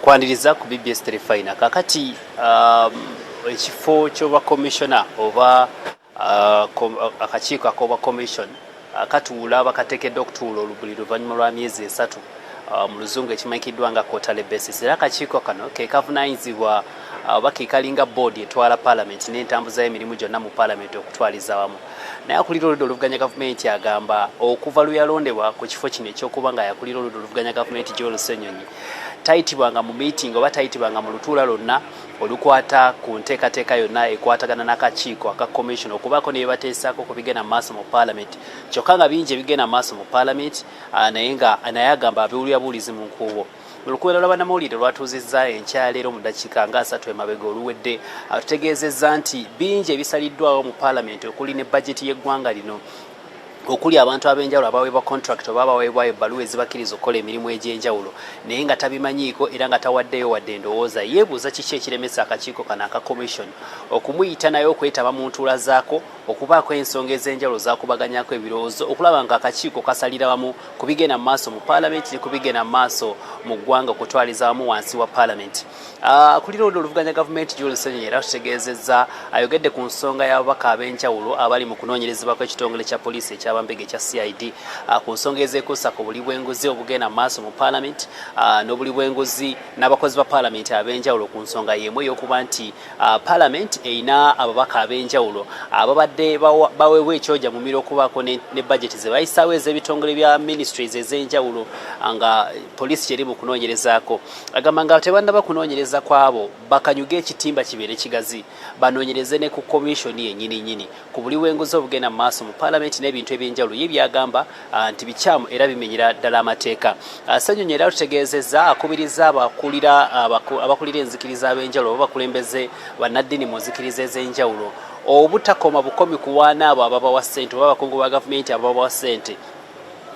nkwaniriza ku BBS Terefina kakati ekifo ky'oba commissioner oba akakiiko akoba commission katuula bakateekeddwa okutuula olubuli luvannyuma lwa myezi 3 mu luzungu ekimanyikiddwa nga quarterly basis. Era akakiiko kano ke kavunaanyizibwa bakikalinga board etwala parliament n'entambuza y'emirimu gyonna mu parliament okutwaliza wamu. Naye akulira oludda oluvuganya gavumenti agamba okuva luyalondebwa ku kifo kino ekyokuba nga yakulira oludda oluvuganya gavumenti Joel Ssenyonyi tayitibwanga mu meeting oba tayitibwanga mu lutuula lwonna olukwata ku nteekateeka yonna ekwatagana n'akakiiko aka commission okubaako ne bateesaako ku bigenda maaso mu parliament. Kyokka nga bingi ebigenda maaso mu parliament naye agamba abiwulira buulizi mu nkuubo. Mu lukuubiro lw'abannamawulire lwatuuzizza enkyaleero mu ddakiika nga 3 emabega oluwedde atutegeezezza nti bingi ebisaliddwawo mu parliament okuli ne bajeti y'eggwanga lino okuli abantu ab'enjawulo abaweebwa contract oba abaweebwa ebbaluwa ezibakkiriza okukola emirimu egy'enjawulo naye nga tabimanyiiko era nga tawaddeyo wadde endowooza. Yeebuuza kiki ekiremesa akakiiko kano aka commission okumuyita naye okwetaba mu ntuula zaako okubaako ensonga ez'enjawulo zakubaganyako ebirowoozo okulaba nga akakiiko kasalira wamu ku bigenda mu maaso mu parliament ne ku bigenda mu maaso mu ggwanga okutwaliza wamu wansi wa parliament. Akulira oludda oluvuganya gavumenti Joel Ssenyonyi era tutegeezezza ayogedde ku nsonga y'ababaka ab'enjawulo abali mu kunoonyerezebwa kw'ekitongole kya poliisi eky'abambege ekya CID ku nsonga ezekuusa ku buli bw'enguzi obugenda mu maaso mu parliament n'obuli bw'enguzi n'abakozi ba parliament ab'enjawulo ku nsonga y'emu ey'okuba nti parliament erina ababaka ab'enjawulo ababadde baweebwa ekyoja mu miro okubaako ne budget ze bayisaawo ez'ebitongole bya ministries ez'enjawulo nga poliisi kyeri mu kunoonyerezaako. Agamba nga tebannaba kunoonyereza kwabo bakanyuge ekitimba kibeere kigazi banoonyereze ne ku commission yennyini ku buli bw'enguzi obugenda mu maaso mu parliament n'ebintu eby'enjawulo ye byagamba nti bikyamu era bimenyera ddala amateeka. Ssenyonyi era tutegeezezza akubiriza abakulira enzikiriza ab'enjawulo oba bakulembeze bannaddiini mu nzikiriza ez'enjawulo obutakoma bukomi ku waana abo ababawa ssente oba abakungu ba gavumenti ababawa ssente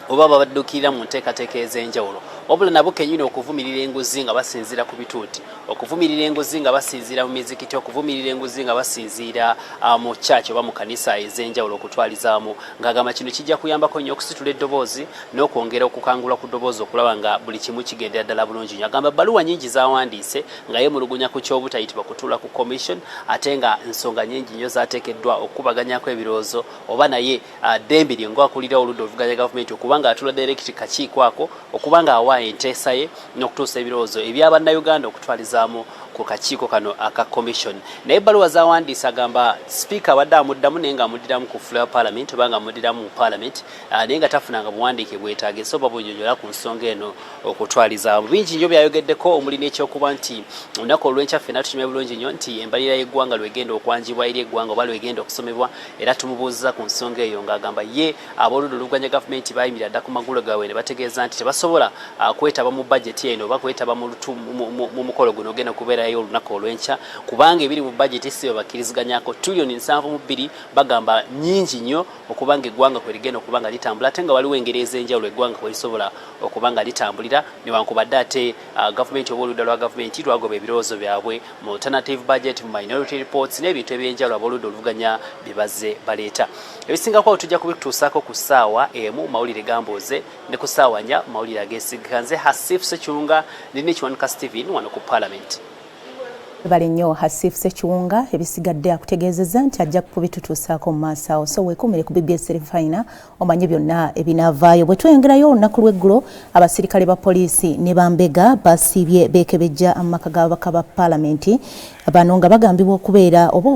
oba babaddukirira mu nteekateeka ez'enjawulo wabula nabo kennyini okuvumirira enguzi nga basinziira ku bituuti okuvumirira enguzi nga basinziira mu mizikiti okuvumirira enguzi nga basinziira mu church oba mu kanisa ez'enjawulo okutwalizamu ng'agamba kino kijja kuyambako nnyo okusitula eddoboozi n'okwongera okukangula ku ddoboozi okulaba nga buli kimu kigendera ddala bulungi nnyo. Agamba bbaluwa nnyingi zaawandiise nga yeemulugunya ku ky'obutayitibwa kutuula ku commission ate nga ensonga nnyingi nnyo zaateekeddwa okukubaganyako ebirowoozo oba naye ddembe lye ng'akulira oludda oluvuganya gavumenti okuba nga atula direct kakiiko ako okuba nga awa enteesa ye n'okutuusa ebirowoozo eby'abannayuganda okutwalizaamu ku kakiiko kano aka commission. Naye ebbaluwa zaawandiisa agamba sipiika abadde amuddamu naye ng'amuddiramu ku floor ya parliament oba ng'amuddiramu mu parliament naye nga tafunanga buwandiike bwetaagisa oba bunyonyola ku nsonga eno okutwalizaamu. Bingi nnyo byayogeddeko omuli n'ekyokuba nti olunaku olw'enkya ffenna tukimanyi bulungi nnyo nti embalirira y'eggwanga lwegenda okwanjibwa eri eggwanga oba lwegenda okusomebwa era tumubuuziza ku nsonga eyo ng'agamba ye ab'oludda oluvuganya gavumenti bayimirira dda ku magulu gaabwe ne bategeeza nti tebasobola kwetaba mu bajeti eno oba kwetaba mu mukolo guno ogenda okubeerayo olunaku olw'enkya kubanga ebiri mu bajeti si bakkiriziganyako $7.2 bagamba nnyingi nnyo okuba nga eggwanga kwe ligenda okuba nga litambula ate nga waliwo engeri ez'enjawulo eggwanga kwe lisobola okuba nga litambulira newankubadde ate gavumenti oba oludda lwa gavumenti lwagoba ebirowoozo byabwe mu alternative budget mu minority reports n'ebintu eby'enjawulo ab'oludda oluvuganya bye bazze baleeta. Ebisingako tujja kubituusaako ku ssaawa emu mawulire gambooze ne ku ssaawa 4 mawulire ageesiganze. Hasif Sekiwunga ne Kiwanuka Steven wano ku parliament. Bali nnyo Hasif Sekiwunga ebisigadde akutegeezezza nti ajja kubitutuusaako mu maaso awo so weekumire ku BBS Terefina omanye byonna ebinaavaayo. Bwe tweyongerayo olunaku lw'eggulo abasirikale ba poliisi ne bambega basiibye beekebejja amaka g'ababaka ba paalamenti bano nga bagambibwa okubeera oba